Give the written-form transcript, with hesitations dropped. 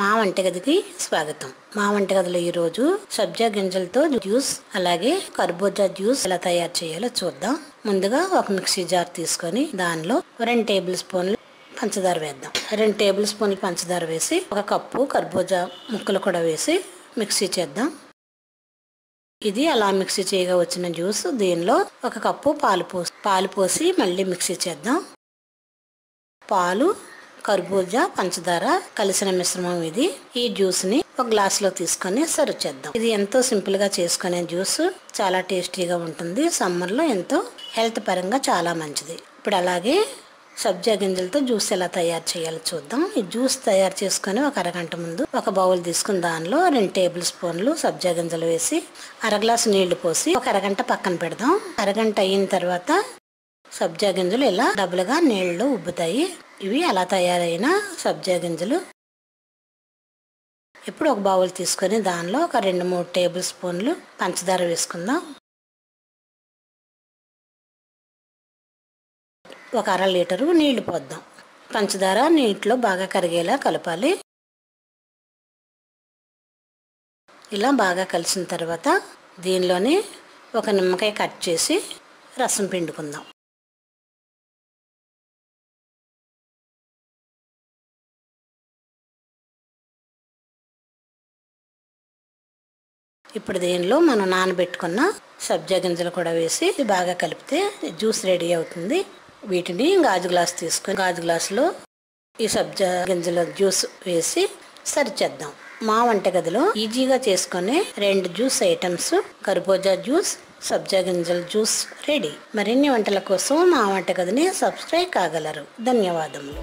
మా వంటగదికి స్వాగతం. మా వంటగదిలో ఈ రోజు సబ్జా గింజలతో జ్యూస్ అలాగే కర్బూజా జ్యూస్ ఎలా తయారు చేయాలో చూద్దాం. ముందుగా ఒక మిక్సీ జార్ తీసుకొని దానిలో 2 టేబుల్ స్పూన్లు పంచదార వేద్దాం. 2 టేబుల్ స్పూన్లు పంచదార వేసి ఒక కప్పు కర్బూజా ముక్కలు కూడా వేసి మిక్సీ చేద్దాం. ఇది అలా మిక్సీ చేయగా వచ్చిన జ్యూస్. దీనిలో ఒక కప్పు పాలు పోసి మళ్ళీ మిక్సీ చేద్దాం. పాలు, కర్బూజా, పంచదార కలిసిన మిశ్రమం ఇది. ఈ జ్యూస్ ని ఒక గ్లాస్ లో తీసుకొని సర్వ్ చేద్దాం. ఇది ఎంతో సింపుల్ గా చేసుకునే జ్యూస్, చాలా టేస్టీగా ఉంటుంది. సమ్మర్ లో ఎంతో హెల్త్ పరంగా చాలా మంచిది. ఇప్పుడు అలాగే సబ్జా గింజలతో జ్యూస్ ఎలా తయారు చేయాలో చూద్దాం. ఈ జ్యూస్ తయారు చేసుకుని ఒక అరగంట ముందు ఒక బౌల్ తీసుకుని దానిలో 2 టేబుల్ స్పూన్లు సబ్జా గింజలు వేసి అర గ్లాసు నీళ్లు పోసి ఒక అరగంట పక్కన పెడదాం. అరగంట అయిన తర్వాత సబ్జా గింజలు ఇలా డబుల్గా నీళ్ళలో ఉబ్బుతాయి. ఇవి అలా తయారైన సబ్జా గింజలు. ఇప్పుడు ఒక బౌల్ తీసుకొని దానిలో ఒక 2-3 టేబుల్ స్పూన్లు పంచదార వేసుకుందాం. ఒక అర లీటరు నీళ్లు పోద్దాం. పంచదార నీటిలో బాగా కరిగేలా కలపాలి. ఇలా బాగా కలిసిన తర్వాత దీనిలోనే ఒక నిమ్మకాయ కట్ చేసి రసం పిండుకుందాం. ఇప్పుడు దీనిలో మనం నానబెట్టుకున్న సబ్జా గింజలు కూడా వేసి బాగా కలిపితే జ్యూస్ రెడీ అవుతుంది. వీటిని గాజు గ్లాస్ తీసుకొని గాజు గ్లాసులో ఈ సబ్జా గింజల జ్యూస్ వేసి సర్వ్ చేద్దాం. మా వంటగదిలో ఈజీగా చేసుకునే 2 జ్యూస్ ఐటమ్స్ కర్బూజా జ్యూస్, సబ్జా గింజల జ్యూస్ రెడీ. మరిన్ని వంటల కోసం మా వంటగదిని సబ్స్క్రైబ్ కాగలరు. ధన్యవాదములు.